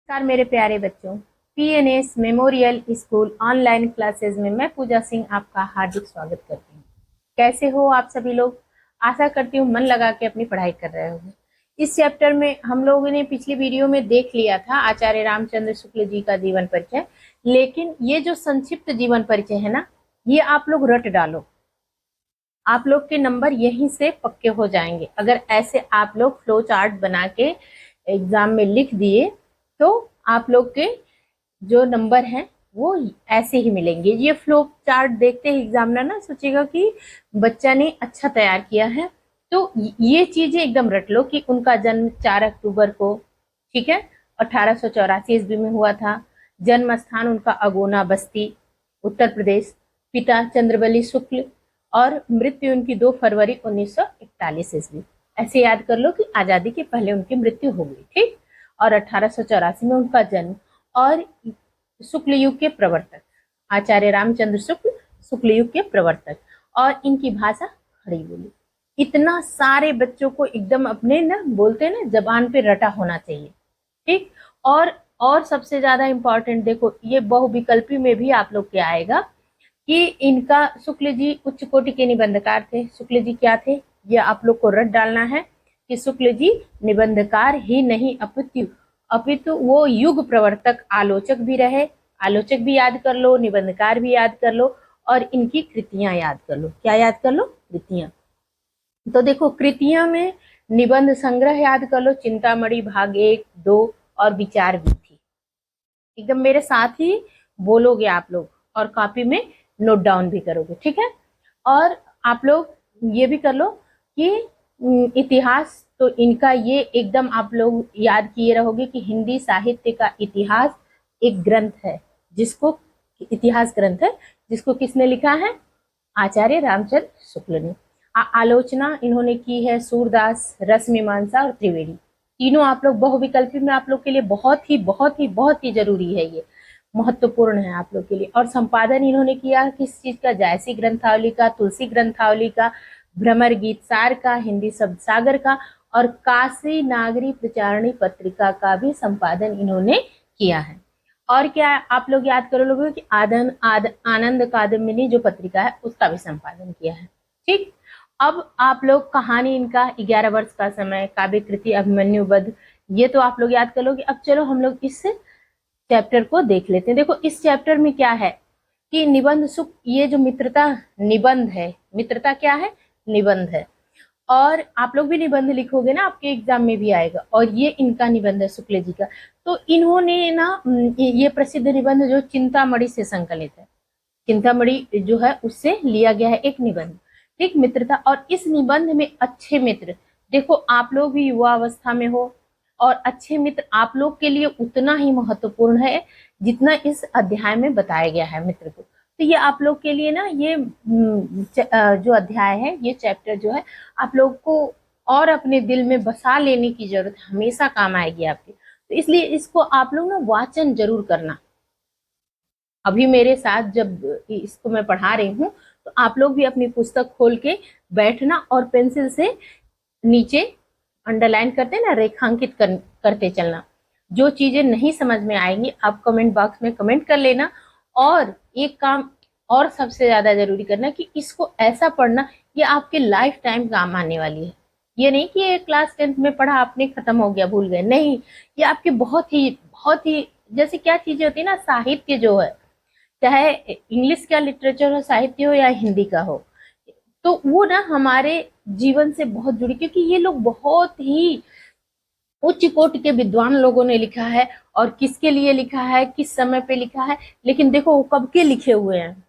नमस्कार मेरे प्यारे बच्चों। PNS memorial school online classes में मैं पूजा सिंह आपका हार्दिक स्वागत करती हूँ। कैसे हो आप सभी लोग? आशा करती हूँ मन लगा के अपनी पढ़ाई कर रहे होंगे। इस चैप्टर में हम लोगों ने पिछली वीडियो में देख लिया था आचार्य रामचंद्र शुक्ल जी का जीवन परिचय, लेकिन ये जो संक्षिप्त जीवन परिचय है ना, ये आप लोग रट डालो। आप लोग के नंबर यहीं से पक्के हो जाएंगे अगर ऐसे आप लोग फ्लो चार्ट बना के एग्जाम में लिख दिए तो आप लोग के जो नंबर हैं वो ऐसे ही मिलेंगे। ये फ्लो चार्ट देखते ही एग्जामिनर ना सोचेगा कि बच्चा ने अच्छा तैयार किया है। तो ये चीजें एकदम रट लो कि उनका जन्म 4 अक्टूबर को, ठीक है, 1884 ईस्वी में हुआ था। जन्म स्थान उनका अगोना बस्ती उत्तर प्रदेश। पिता चंद्रबली शुक्ल और मृत्यु उनकी 2 फरवरी 1941 ईस्वी। ऐसे याद कर लो कि आजादी के पहले उनकी मृत्यु हो गई, ठीक। और 1884 में उनका जन्म। और शुक्ल युग के प्रवर्तक आचार्य रामचंद्र शुक्ल, शुक्ल युग के प्रवर्तक। और इनकी भाषा खड़ी बोली। इतना सारे बच्चों को एकदम अपने ना बोलते हैं ना जबान पे रटा होना चाहिए, ठीक। और सबसे ज्यादा इंपॉर्टेंट देखो, ये बहुविकल्पी में भी आप लोग के आएगा कि इनका शुक्ल जी उच्च कोटि के निबंधकार थे। शुक्ल जी क्या थे, ये आप लोग को रट डालना है कि शुक्ल जी निबंधकार ही नहीं अपितु वो युग प्रवर्तक आलोचक भी रहे। आलोचक भी याद कर लो, निबंधकार भी याद कर लो और इनकी कृतियां याद कर लो। क्या याद कर लो? कृतियां। तो देखो कृतियां में निबंध संग्रह याद कर लो, चिंतामणि भाग 1, 2 और विचार वीथी। एकदम मेरे साथ ही बोलोगे आप लोग और कॉपी में नोट डाउन भी करोगे, ठीक है। और आप लोग ये भी कर लो कि इतिहास, तो इनका ये एकदम आप लोग याद किए रहोगे कि हिंदी साहित्य का इतिहास एक ग्रंथ है, जिसको इतिहास ग्रंथ है जिसको किसने लिखा है? आचार्य रामचंद्र शुक्ल ने। आलोचना इन्होंने की है सूरदास, रसमीमांसा और त्रिवेदी। तीनों आप लोग बहुविकल्पी में आप लोग के लिए बहुत ही बहुत ही बहुत ही जरूरी है, ये महत्वपूर्ण है आप लोग के लिए। और संपादन इन्होंने किया किस चीज का? जायसी ग्रंथावली का, तुलसी ग्रंथावली का, भ्रमर गीत सार का, हिंदी शब्द सागर का और काशी नागरी प्रचारणी पत्रिका का भी संपादन इन्होंने किया है। और क्या आप लोग याद करो लोगों कि आनंद कादम्बिनी जो पत्रिका है उसका भी संपादन किया है, ठीक। अब आप लोग कहानी इनका 11 वर्ष का समय, काव्य कृति अभिमन्यु वध, ये तो आप लोग याद कर लोगे। अब चलो हम लोग इस चैप्टर को देख लेते हैं। देखो इस चैप्टर में क्या है कि निबंध सुख, ये जो मित्रता निबंध है, मित्रता क्या है? निबंध है। और आप लोग भी निबंध लिखोगे ना, आपके एग्जाम में भी आएगा। और ये इनका निबंध है शुक्ल जी का। तो इन्होंने ना ये प्रसिद्ध निबंध जो चिंतामणि से संकलित है, चिंतामणि जो है उससे लिया गया है एक निबंध, ठीक, मित्रता। और इस निबंध में अच्छे मित्र, देखो आप लोग भी युवा अवस्था में हो और अच्छे मित्र आप लोग के लिए उतना ही महत्वपूर्ण है जितना इस अध्याय में बताया गया है मित्र को। तो ये आप लोग के लिए ना ये जो अध्याय है, ये चैप्टर जो है आप लोग को और अपने दिल में बसा लेने की जरूरत, हमेशा काम आएगी आपके। तो इसलिए इसको आप लोग ना वाचन जरूर करना। अभी मेरे साथ जब इसको मैं पढ़ा रही हूँ तो आप लोग भी अपनी पुस्तक खोल के बैठना और पेंसिल से नीचे अंडरलाइन करते ना, रेखांकित करते चलना। जो चीजें नहीं समझ में आएंगी आप कमेंट बॉक्स में कमेंट कर लेना। और एक काम और सबसे ज्यादा जरूरी करना कि इसको ऐसा पढ़ना ये आपके लाइफ टाइम काम आने वाली है। ये नहीं कि ये क्लास 10th में पढ़ा आपने खत्म हो गया भूल गए, नहीं। ये आपके बहुत ही जैसे क्या चीजें होती है ना, साहित्य जो है, चाहे इंग्लिश का लिटरेचर हो, साहित्य हो या हिंदी का हो, तो वो ना हमारे जीवन से बहुत जुड़ी, क्योंकि ये लोग बहुत ही उच्च कोटि के विद्वान लोगों ने लिखा है। और किसके लिए लिखा है, किस समय पे लिखा है, लेकिन देखो वो कब के लिखे हुए हैं,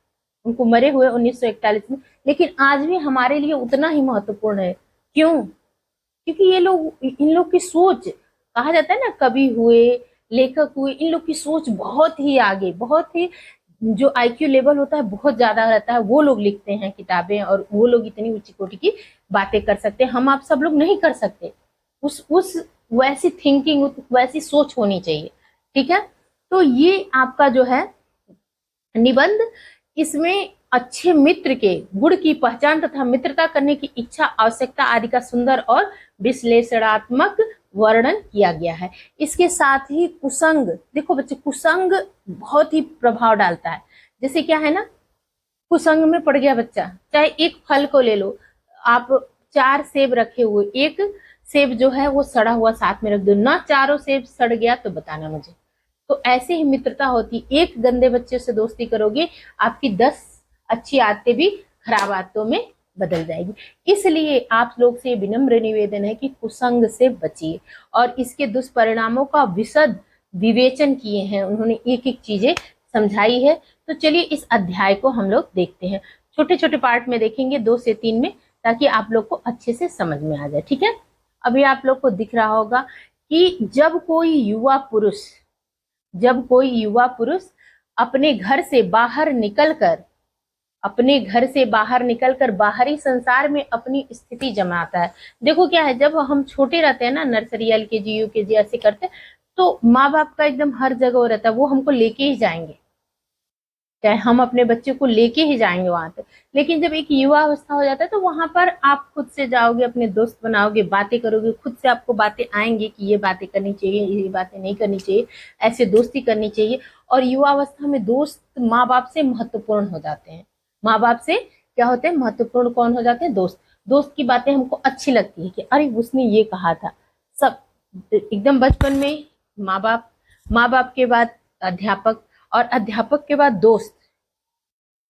उनको मरे हुए 1941 में, लेकिन आज भी हमारे लिए उतना ही महत्वपूर्ण है। क्यों? क्योंकि ये लोग, इन लोग की सोच, कहा जाता है ना कवि हुए, लेखक हुए, इन लोग की सोच बहुत ही आगे, बहुत ही जो आईक्यू लेवल होता है बहुत ज्यादा रहता है। वो लोग लिखते हैं किताबें और वो लोग इतनी ऊंची कोटि की बातें कर सकते हैं, हम आप सब लोग नहीं कर सकते। उस वैसी थिंकिंग, वैसी सोच होनी चाहिए, ठीक है। तो ये आपका जो है निबंध, इसमें अच्छे मित्र के गुण की पहचान तथा मित्रता करने की इच्छा, आवश्यकता आदि का सुंदर और विश्लेषणात्मक वर्णन किया गया है। इसके साथ ही कुसंग, देखो बच्चे, कुसंग बहुत ही प्रभाव डालता है। जैसे क्या है ना, कुसंग में पड़ गया बच्चा, चाहे एक फल को ले लो आप, 4 सेब रखे हुए, एक सेब जो है वो सड़ा हुआ साथ में रख दो ना, चारों सेब सड़ गया तो बताना मुझे। तो ऐसे ही मित्रता होती, एक गंदे बच्चे से दोस्ती करोगे, आपकी 10 अच्छी आदतें भी खराब आदतों में बदल जाएगी। इसलिए आप लोग से विनम्र निवेदन है कि कुसंग से बचिए, और इसके दुष्परिणामों का विशद विवेचन किए हैं उन्होंने, एक एक चीजें समझाई है। तो चलिए इस अध्याय को हम लोग देखते हैं, छोटे छोटे पार्ट में देखेंगे, 2 से 3 में, ताकि आप लोग को अच्छे से समझ में आ जाए। ठीक है, अभी आप लोग को दिख रहा होगा कि जब कोई युवा पुरुष अपने घर से बाहर निकलकर बाहरी संसार में अपनी स्थिति जमाता है। देखो क्या है, जब हम छोटे रहते हैं ना, नर्सरी, LKG, UKG ऐसे करते, तो माँ बाप का एकदम हर जगह रहता है, वो हमको लेके ही जाएंगे, चाहे हम अपने बच्चे को लेके ही जाएंगे वहां तक। लेकिन जब एक युवा अवस्था हो जाता है तो वहां पर आप खुद से जाओगे, अपने दोस्त बनाओगे, बातें करोगे, खुद से आपको बातें आएंगी कि ये बातें करनी चाहिए, ये बातें नहीं करनी चाहिए, ऐसे दोस्ती करनी चाहिए। और युवा अवस्था में दोस्त माँ बाप से महत्वपूर्ण हो जाते हैं। माँ बाप से क्या होते हैं, महत्वपूर्ण कौन हो जाते हैं, दोस्त। दोस्त की बातें हमको अच्छी लगती है कि अरे उसने ये कहा था, सब एकदम बचपन में माँ बाप के बाद अध्यापक, और अध्यापक के बाद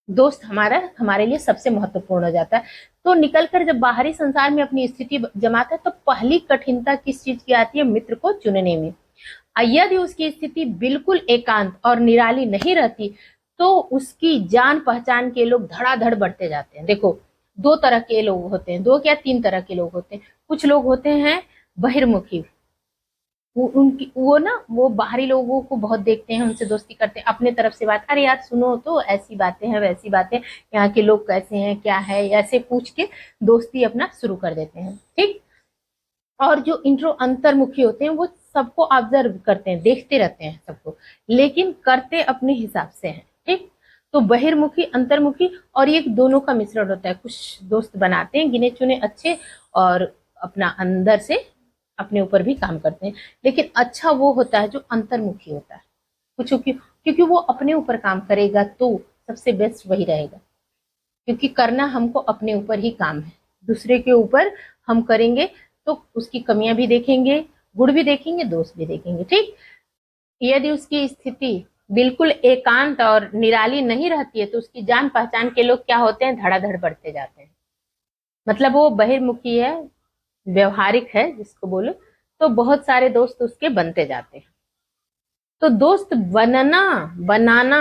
दोस्त हमारे लिए सबसे महत्वपूर्ण हो जाता है। तो निकलकर जब बाहरी संसार में अपनी स्थिति जमाता है तो पहली कठिनता किस चीज की आती है, मित्र को चुनने में। यदि उसकी स्थिति बिल्कुल एकांत और निराली नहीं रहती तो उसकी जान पहचान के लोग धड़ाधड़ बढ़ते जाते हैं। देखो, 2 तरह के लोग होते हैं, 2 क्या 3 तरह के लोग होते हैं। कुछ लोग होते हैं बहिर्मुखी, वो बाहरी लोगों को बहुत देखते हैं, उनसे दोस्ती करते हैं, अपने तरफ से बात, अरे यार सुनो तो, ऐसी बातें हैं, वैसी बातें, यहाँ के लोग कैसे हैं, क्या है, ऐसे पूछ के दोस्ती अपना शुरू कर देते हैं। ठीक। और जो अंतर्मुखी होते हैं वो सबको ऑब्जर्व करते हैं, देखते रहते हैं सबको, लेकिन करते अपने हिसाब से हैं। ठीक। तो बहिर्मुखी, अंतर्मुखी, और ये दोनों का मिश्रण होता है। कुछ दोस्त बनाते हैं गिने चुने अच्छे, और अपना अंदर से अपने ऊपर भी काम करते हैं। लेकिन अच्छा वो होता है जो अंतर्मुखी होता है, कुछ क्योंकि वो अपने ऊपर काम करेगा तो सबसे बेस्ट वही रहेगा। क्योंकि करना हमको अपने ऊपर ही काम है, दूसरे के ऊपर हम करेंगे तो उसकी कमियां भी देखेंगे, गुण भी देखेंगे, दोष भी देखेंगे। ठीक। यदि उसकी स्थिति बिल्कुल एकांत और निराली नहीं रहती है तो उसकी जान पहचान के लोग क्या होते हैं, धड़ाधड़ बढ़ते जाते हैं। मतलब वो बहिर्मुखी है, व्यवहारिक है जिसको बोलो, तो बहुत सारे दोस्त उसके बनते जाते हैं। तो दोस्त बनाना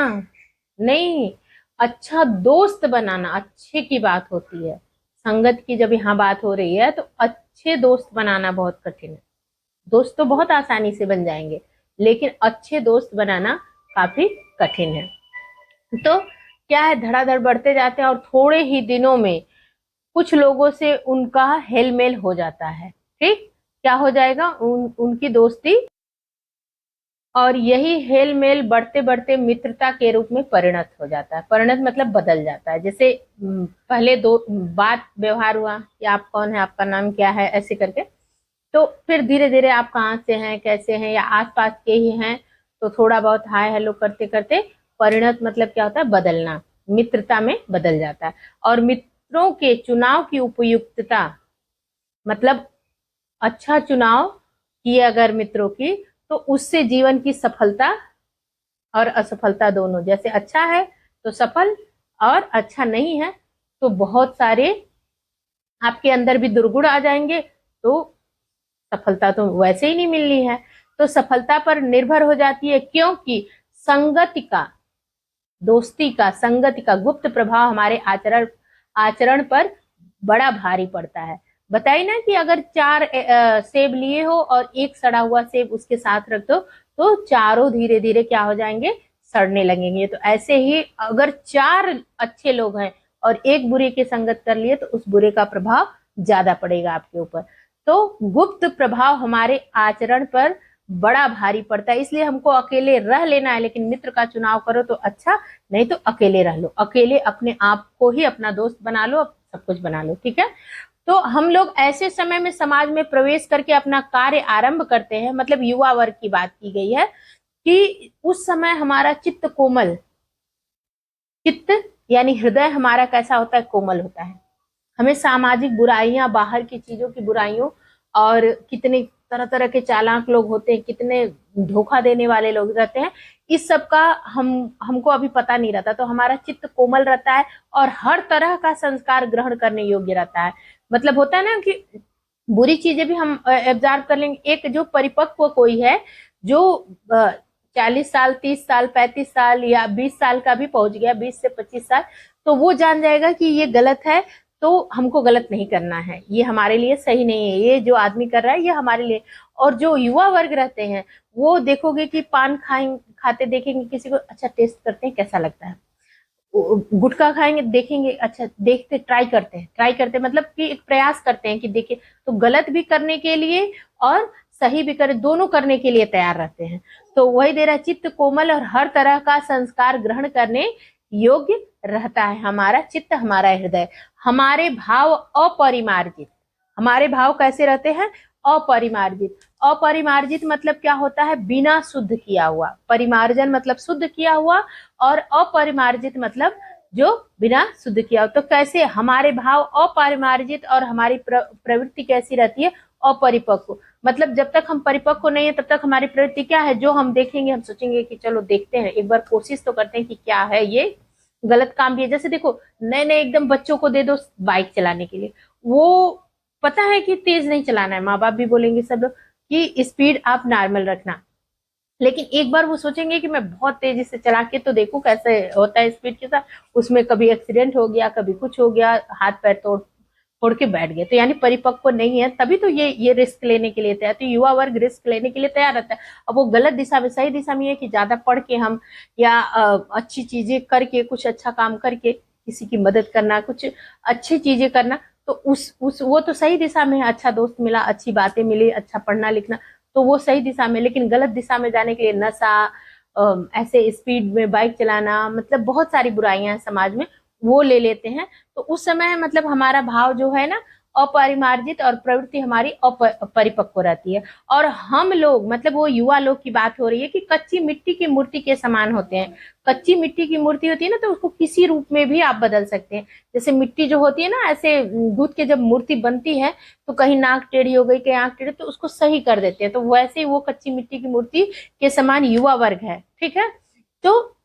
नहीं, अच्छा दोस्त बनाना अच्छे की बात होती है। संगत की जब यहाँ बात हो रही है तो अच्छे दोस्त बनाना बहुत कठिन है। दोस्त तो बहुत आसानी से बन जाएंगे, लेकिन अच्छे दोस्त बनाना काफी कठिन है। तो क्या है, धड़ाधड़ बढ़ते जाते हैं और थोड़े ही दिनों में कुछ लोगों से उनका हेलमेल हो जाता है। ठीक। क्या हो जाएगा, उनकी दोस्ती, और यही हेल मेल बढ़ते बढ़ते मित्रता के रूप में परिणत हो जाता है। परिणत मतलब बदल जाता है। जैसे पहले बात व्यवहार हुआ कि आप कौन है, आपका नाम क्या है, ऐसे करके, तो फिर धीरे धीरे आप कहाँ से हैं, कैसे हैं, या आसपास के ही हैं, तो थोड़ा बहुत हाय हेलो करते करते परिणत मतलब क्या होता है, बदलना, मित्रता में बदल जाता है। और मित्रों के चुनाव की उपयुक्तता मतलब अच्छा चुनाव किए अगर मित्रों की, तो उससे जीवन की सफलता और असफलता दोनों, जैसे अच्छा है तो सफल, और अच्छा नहीं है तो बहुत सारे आपके अंदर भी दुर्गुण आ जाएंगे, तो सफलता तो वैसे ही नहीं मिलनी है। तो सफलता पर निर्भर हो जाती है, क्योंकि संगति का, दोस्ती का, संगति का गुप्त प्रभाव हमारे आचरण पर बड़ा भारी पड़ता है। बताइए ना कि अगर 4 सेब लिए हो और एक सड़ा हुआ सेब उसके साथ रख दो तो चारों धीरे धीरे क्या हो जाएंगे, सड़ने लगेंगे। तो ऐसे ही अगर 4 अच्छे लोग हैं और एक बुरे की संगत कर लिए तो उस बुरे का प्रभाव ज्यादा पड़ेगा आपके ऊपर। तो गुप्त प्रभाव हमारे आचरण पर बड़ा भारी पड़ता है। इसलिए हमको अकेले रह लेना है, लेकिन मित्र का चुनाव करो तो अच्छा, नहीं तो अकेले रह लो, अकेले अपने आप को ही अपना दोस्त बना लो, सब कुछ बना लो। ठीक है। तो हम लोग ऐसे समय में समाज में प्रवेश करके अपना कार्य आरंभ करते हैं, मतलब युवा वर्ग की बात की गई है कि उस समय हमारा चित्त कोमल, चित्त यानी हृदय हमारा कैसा होता है, कोमल होता है। हमें सामाजिक बुराइयां, बाहर की चीजों की बुराइयों, और कितने तरह तरह के चालाक लोग होते हैं, कितने धोखा देने वाले लोग रहते हैं, इस सब का हमको अभी पता नहीं रहता। तो हमारा चित्त कोमल रहता है और हर तरह का संस्कार ग्रहण करने योग्य रहता है। मतलब होता है ना कि बुरी चीजें भी हम एब्जॉर्ब कर लेंगे। एक जो परिपक्व कोई है, जो 40 साल, 30 साल, 35 साल या 20 साल का भी पहुंच गया, 20 से 25 साल, तो वो जान जाएगा कि ये गलत है, तो हमको गलत नहीं करना है, ये हमारे लिए सही नहीं है, ये जो आदमी कर रहा है ये हमारे लिए। और जो युवा वर्ग रहते हैं, वो देखोगे कि पान खाते देखेंगे किसी को, अच्छा टेस्ट करते हैं कैसा लगता है, गुटखा खाएंगे देखेंगे, अच्छा देखते, ट्राई करते मतलब कि एक प्रयास करते हैं कि देखिए, तो गलत भी करने के लिए और सही भी करे, दोनों करने के लिए तैयार रहते हैं। तो वही दे रहा, चित्त कोमल और हर तरह का संस्कार ग्रहण करने योग्य रहता है हमारा चित्त, हमारा हृदय। हमारे भाव अपरिमार्जित, हमारे भाव कैसे रहते हैं, अपरिमार्जित। अपरिमार्जित मतलब क्या होता है, बिना शुद्ध किया हुआ। परिमार्जन मतलब शुद्ध किया हुआ, और अपरिमार्जित मतलब जो बिना शुद्ध किया हो। तो कैसे हमारे भाव अपरिमार्जित और हमारी प्रवृत्ति कैसी रहती है, अपरिपक्व। मतलब जब तक हम परिपक्व नहीं है तब तक हमारी प्रवृत्ति क्या है, जो हम देखेंगे हम सोचेंगे कि चलो देखते हैं, एक बार कोशिश तो करते हैं कि क्या है, ये गलत काम भी है। जैसे देखो, नए नए एकदम बच्चों को दे दो बाइक चलाने के लिए, वो पता है कि तेज नहीं चलाना है, माँ बाप भी बोलेंगे सब लोग कि स्पीड आप नॉर्मल रखना, लेकिन एक बार वो सोचेंगे कि मैं बहुत तेजी से चला के तो देखूं कैसे होता है स्पीड के साथ, उसमें कभी एक्सीडेंट हो गया, कभी कुछ हो गया, हाथ पैर तोड़ फोड़ के बैठ गए, तो यानी परिपक्व नहीं है, तभी तो ये रिस्क लेने के लिए तैयार। तो युवा वर्ग रिस्क लेने के लिए तैयार रहता है। अब वो गलत दिशा में, सही दिशा में है कि ज्यादा पढ़ के हम, या अच्छी चीजें करके, कुछ अच्छा काम करके किसी की मदद करना, कुछ अच्छी चीजें करना, तो उस वो तो सही दिशा में है, अच्छा दोस्त मिला, अच्छी बातें मिली, अच्छा पढ़ना लिखना, तो वो सही दिशा में। लेकिन गलत दिशा में जाने के लिए नशा, ऐसे स्पीड में बाइक चलाना, मतलब बहुत सारी बुराइयां हैं समाज में, वो ले लेते हैं। तो उस समय मतलब हमारा भाव जो है ना अपरिमार्जित, और प्रवृत्ति हमारी अपरिपक्व रहती है। और हम लोग, मतलब वो युवा लोग की बात हो रही है कि कच्ची मिट्टी की मूर्ति के समान होते हैं। कच्ची मिट्टी की मूर्ति होती है ना, तो उसको किसी रूप में भी आप बदल सकते हैं। जैसे मिट्टी जो होती है ना, ऐसे दूध के जब मूर्ति बनती है, तो कहीं नाक टेढ़ी हो गई, कहीं आंख टेढ़ी, तो उसको सही कर देते हैं। तो वैसे ही वो कच्ची मिट्टी की मूर्ति के समान युवा वर्ग है, ठीक है। तो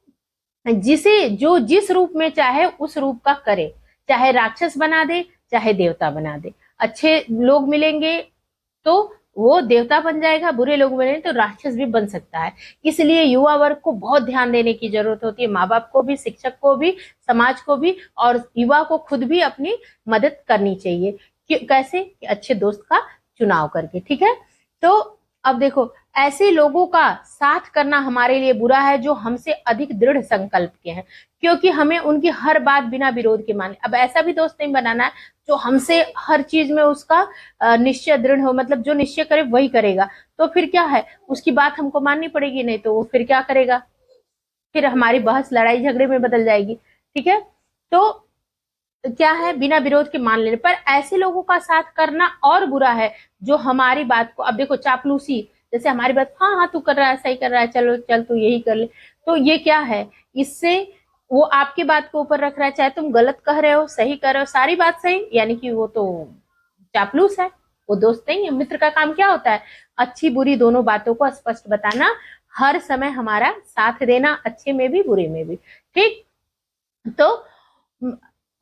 जिसे जो जिस रूप में चाहे उस रूप का करे, चाहे राक्षस बना दे, चाहे देवता बना दे। अच्छे लोग मिलेंगे तो वो देवता बन जाएगा, बुरे लोग मिलेंगे तो राक्षस भी बन सकता है। इसलिए युवा वर्ग को बहुत ध्यान देने की जरूरत होती है, माँ बाप को भी, शिक्षक को भी, समाज को भी, और युवा को खुद भी अपनी मदद करनी चाहिए। कैसे, कि अच्छे दोस्त का चुनाव करके, ठीक है। तो अब देखो, ऐसे लोगों का साथ करना हमारे लिए बुरा है जो हमसे अधिक दृढ़ संकल्प के हैं, क्योंकि हमें उनकी हर बात बिना विरोध के माने। अब ऐसा भी दोस्त नहीं बनाना है जो हमसे हर चीज में उसका निश्चय दृढ़ हो, मतलब जो निश्चय करे वही करेगा। तो फिर क्या है, उसकी बात हमको माननी पड़ेगी, नहीं तो वो फिर क्या करेगा, फिर हमारी बहस लड़ाई झगड़े में बदल जाएगी, ठीक है। तो क्या है, बिना विरोध के मान लेने पर ऐसे लोगों का साथ करना और बुरा है जो हमारी बात को, अब देखो चापलूसी, जैसे हमारी बात, हाँ हाँ तू कर रहा है, सही कर रहा है, चलो चल तू यही कर ले, तो ये क्या है, इससे वो आपकी बात को ऊपर रख रहा है, चाहे तुम गलत कह रहे हो, सही कर रहे हो, सारी बात सही, यानी कि वो तो चापलूस है, वो दोस्त नहीं है। मित्र का काम क्या होता है, अच्छी बुरी दोनों बातों को स्पष्ट बताना, हर समय हमारा साथ देना, अच्छे में भी बुरे में भी, ठीक। तो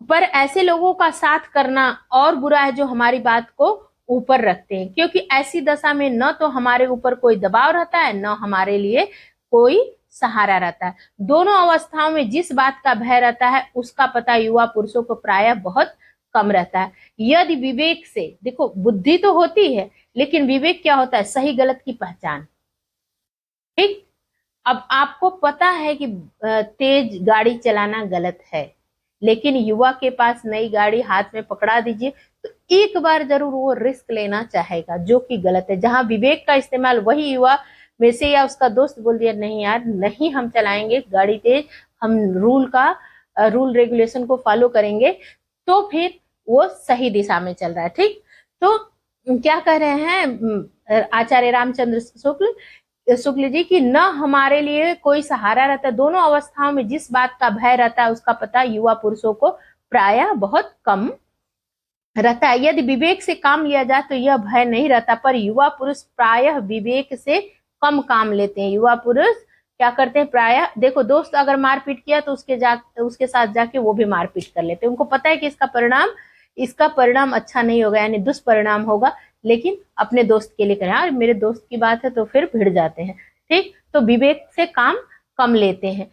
पर ऐसे लोगों का साथ करना और बुरा है जो हमारी बात को ऊपर रखते हैं, क्योंकि ऐसी दशा में न तो हमारे ऊपर कोई दबाव रहता है, न हमारे लिए कोई सहारा रहता है। दोनों अवस्थाओं में जिस बात का भय रहता है उसका पता युवा पुरुषों को प्रायः बहुत कम रहता है। यदि विवेक से, देखो बुद्धि तो होती है, लेकिन विवेक क्या होता है, सही गलत की पहचान, ठीक। अब आपको पता है कि तेज गाड़ी चलाना गलत है, लेकिन युवा के पास नई गाड़ी हाथ में पकड़ा दीजिए तो एक बार जरूर वो रिस्क लेना चाहेगा, जो कि गलत है। जहां विवेक का इस्तेमाल, वही युवा में से या उसका दोस्त बोल दिया नहीं यार नहीं हम चलाएंगे गाड़ी तेज, हम रूल रेगुलेशन को फॉलो करेंगे, तो फिर वो सही दिशा में चल रहा है। ठीक, तो क्या कह रहे हैं आचार्य रामचंद्र शुक्ल जी की, न हमारे लिए कोई सहारा रहता, दोनों अवस्थाओं में जिस बात का भय रहता है उसका पता युवा पुरुषों को प्रायः बहुत कम रहता है। यदि विवेक से काम लिया जाए तो यह भय नहीं रहता, पर युवा पुरुष प्रायः विवेक से कम काम लेते हैं। युवा पुरुष क्या करते हैं, प्रायः देखो दोस्त अगर मारपीट किया तो उसके साथ जाके वो भी मारपीट कर लेते हैं। उनको पता है कि इसका परिणाम अच्छा नहीं होगा, यानी दुष्परिणाम होगा, लेकिन अपने दोस्त के लिए करें, यार मेरे दोस्त की बात है, तो फिर भिड़ जाते हैं। ठीक, तो विवेक से काम कम लेते हैं।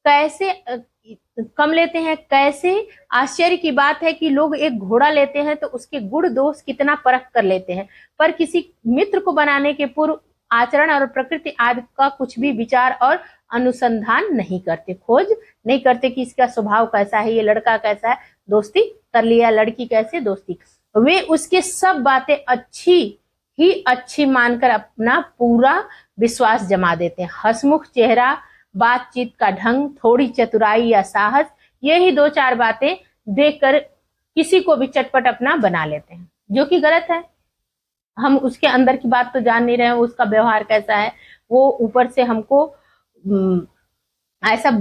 कैसे कम लेते हैं, कैसे? आश्चर्य की बात है कि लोग एक घोड़ा लेते हैं तो उसके गुण दोष कितना परख कर लेते हैं, पर किसी मित्र को बनाने के पूर्व आचरण और प्रकृति आदि का कुछ भी विचार और अनुसंधान नहीं करते, खोज नहीं करते कि इसका स्वभाव कैसा है, ये लड़का कैसा है, दोस्ती कर लिया, लड़की कैसे, दोस्ती। वे उसके सब बातें अच्छी मानकर अपना पूरा विश्वास जमा देते हैं। हंसमुख चेहरा, बातचीत का ढंग, थोड़ी चतुराई या साहस, यही 2-4 बातें देखकर किसी को भी चटपट अपना बना लेते हैं, जो कि गलत है। हम उसके अंदर की बात तो जान नहीं रहे हैं, उसका व्यवहार कैसा है, वो ऊपर से हमको ऐसा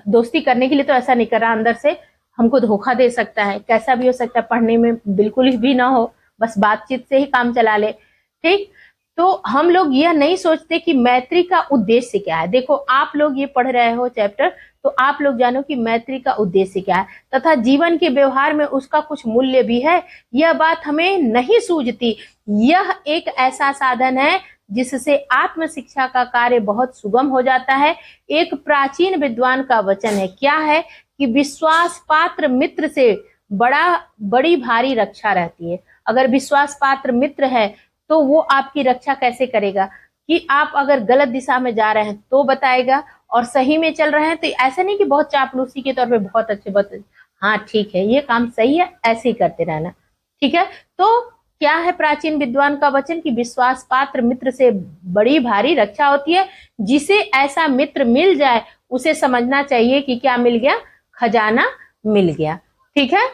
दोस्ती करने के लिए तो ऐसा नहीं कर रहा, अंदर से हमको धोखा दे सकता है, कैसा भी हो सकता है, पढ़ने में बिल्कुल भी ना हो, बस बातचीत से ही काम चला ले। ठीक, तो हम लोग यह नहीं सोचते कि मैत्री का उद्देश्य क्या है। देखो आप लोग ये पढ़ रहे हो चैप्टर, तो आप लोग जानो कि मैत्री का उद्देश्य क्या है, तथा जीवन के व्यवहार में उसका कुछ मूल्य भी है। यह बात हमें नहीं सूझती। यह एक ऐसा साधन है जिससे आत्म शिक्षा का कार्य बहुत सुगम हो जाता है। एक प्राचीन विद्वान का वचन है, क्या है कि विश्वास पात्र मित्र से बड़ी भारी रक्षा रहती है। अगर विश्वास पात्र मित्र है तो वो आपकी रक्षा कैसे करेगा, कि आप अगर गलत दिशा में जा रहे हैं तो बताएगा, और सही में चल रहे हैं तो ऐसा नहीं कि बहुत चापलूसी के तौर पे बहुत अच्छे हाँ ठीक है ये काम सही है, ऐसे ही करते रहना। ठीक है, तो क्या है प्राचीन विद्वान का वचन कि विश्वास पात्र मित्र से बड़ी भारी रक्षा होती है। जिसे ऐसा मित्र मिल जाए उसे समझना चाहिए कि क्या मिल गया, खजाना मिल गया। ठीक है,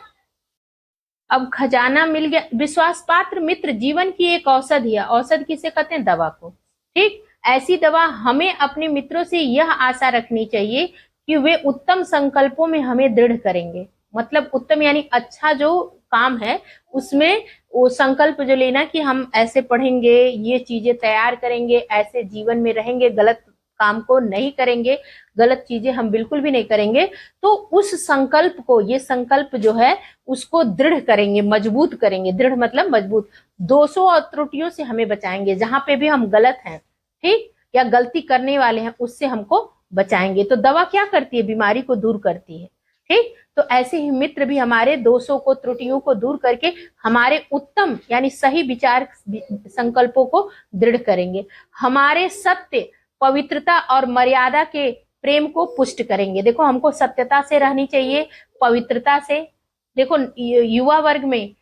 अब खजाना मिल गया। विश्वास पात्र मित्र जीवन की एक औषधि है। औषध किसे कहते हैं, दवा को। ठीक, ऐसी दवा हमें अपने मित्रों से यह आशा रखनी चाहिए कि वे उत्तम संकल्पों में हमें दृढ़ करेंगे। मतलब उत्तम यानी अच्छा जो काम है उसमें वो संकल्प जो लेना कि हम ऐसे पढ़ेंगे, ये चीजें तैयार करेंगे, ऐसे जीवन में रहेंगे, गलत काम को नहीं करेंगे, गलत चीजें हम बिल्कुल भी नहीं करेंगे। तो उस संकल्प को, ये संकल्प जो है उसको दृढ़ करेंगे, मजबूत करेंगे। दृढ़ मतलब मजबूत। दोषों और त्रुटियों से हमें बचाएंगे, जहां पे भी हम गलत हैं, ठीक, या गलती करने वाले हैं, उससे हमको बचाएंगे। तो दवा क्या करती है, बीमारी को दूर करती है। ठीक, तो ऐसे ही मित्र भी हमारे दोषों को, त्रुटियों को दूर करके हमारे उत्तम यानी सही विचार, संकल्पों को दृढ़ करेंगे। हमारे सत्य, पवित्रता और मर्यादा के प्रेम को पुष्ट करेंगे। देखो हमको सत्यता से रहनी चाहिए, पवित्रता से। देखो युवा वर्ग में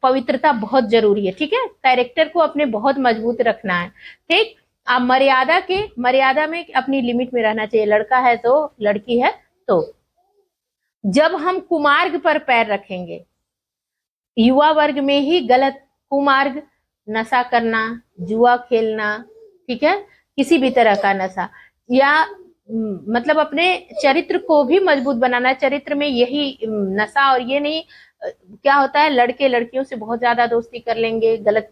पवित्रता बहुत जरूरी है। ठीक है, कैरेक्टर को अपने बहुत मजबूत रखना है। ठीक, आप मर्यादा में अपनी लिमिट में रहना चाहिए। लड़का है तो, लड़की है तो। जब हम कुमार्ग पर पैर रखेंगे, युवा वर्ग में ही गलत कुमार्ग, नशा करना, जुआ खेलना, ठीक है, किसी भी तरह का नशा, या मतलब अपने चरित्र को भी मजबूत बनाना। चरित्र में यही नशा, और ये नहीं क्या होता है, लड़के लड़कियों से बहुत ज्यादा दोस्ती कर लेंगे, गलत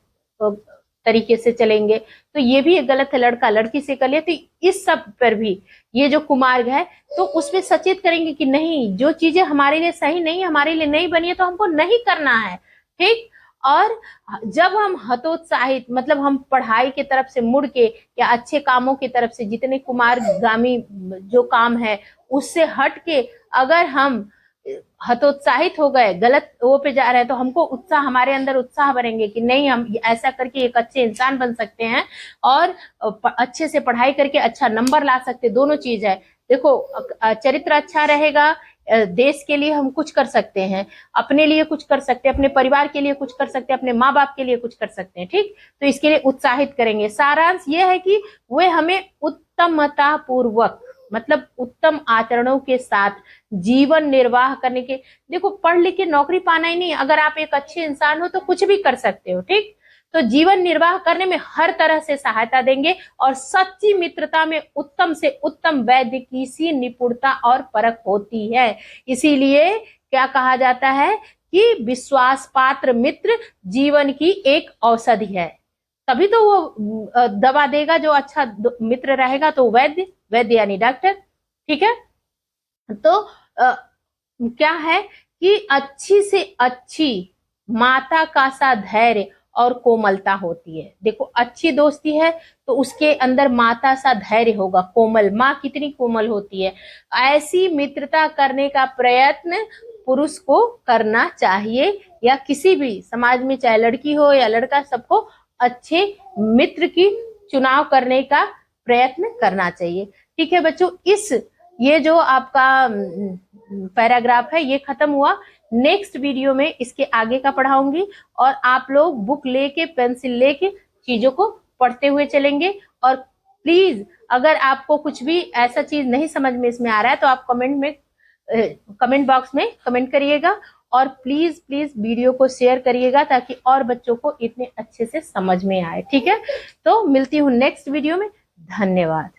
तरीके से चलेंगे, तो ये भी गलत है। लड़का लड़की से कर ले, तो इस सब पर भी ये जो कुमार्ग है, तो उसमें सचेत करेंगे कि नहीं, जो चीजें हमारे लिए सही नहीं, हमारे लिए नहीं बनी है, तो हमको नहीं करना है। ठीक, और जब हम हतोत्साहित, मतलब हम पढ़ाई की तरफ से मुड़ के या अच्छे कामों की तरफ से, जितने कुमारगामी जो काम है उससे हट के अगर हम हतोत्साहित हो गए, गलत वो पे जा रहे हैं, तो हमको उत्साह, हमारे अंदर उत्साह बनेंगे कि नहीं, हम ऐसा करके एक अच्छे इंसान बन सकते हैं और अच्छे से पढ़ाई करके अच्छा नंबर ला सकते। दोनों चीज है। देखो चरित्र अच्छा रहेगा, देश के लिए हम कुछ कर सकते हैं, अपने लिए कुछ कर सकते हैं, अपने परिवार के लिए कुछ कर सकते हैं, अपने माँ बाप के लिए कुछ कर सकते हैं। ठीक, तो इसके लिए उत्साहित करेंगे। सारांश ये है कि वे हमें उत्तमता पूर्वक मतलब उत्तम आचरणों के साथ जीवन निर्वाह करने के। देखो, पढ़ लिख के नौकरी पाना ही नहीं, अगर आप एक अच्छे इंसान हो तो कुछ भी कर सकते हो, ठीक। तो जीवन निर्वाह करने में हर तरह से सहायता देंगे, और सच्ची मित्रता में उत्तम से उत्तम वैद्य की सी निपुणता और परख होती है। इसीलिए क्या कहा जाता है कि विश्वास पात्र मित्र जीवन की एक औषधि है। तभी तो वो दवा देगा, जो अच्छा मित्र रहेगा तो वैद्य, वैद्य यानी डॉक्टर, ठीक है। तो क्या है कि अच्छी से अच्छी माता का सा धैर्य और कोमलता होती है। देखो, अच्छी दोस्ती है तो उसके अंदर माता सा धैर्य होगा, कोमल। माँ कितनी कोमल होती है। ऐसी मित्रता करने का प्रयत्न पुरुष को करना चाहिए, या किसी भी समाज में, चाहे लड़की हो या लड़का, सबको अच्छे मित्र की चुनाव करने का प्रयत्न करना चाहिए। ठीक है बच्चों, ये जो आपका पैराग्राफ है ये खत्म हुआ। नेक्स्ट वीडियो में इसके आगे का पढ़ाऊंगी, और आप लोग बुक लेके, पेंसिल लेके चीजों को पढ़ते हुए चलेंगे। और प्लीज, अगर आपको कुछ भी ऐसा चीज नहीं समझ में इसमें आ रहा है तो आप कमेंट बॉक्स में कमेंट करिएगा, और प्लीज प्लीज वीडियो को शेयर करिएगा ताकि और बच्चों को इतने अच्छे से समझ में आए, ठीक है। तो मिलती हूँ नेक्स्ट वीडियो में। धन्यवाद।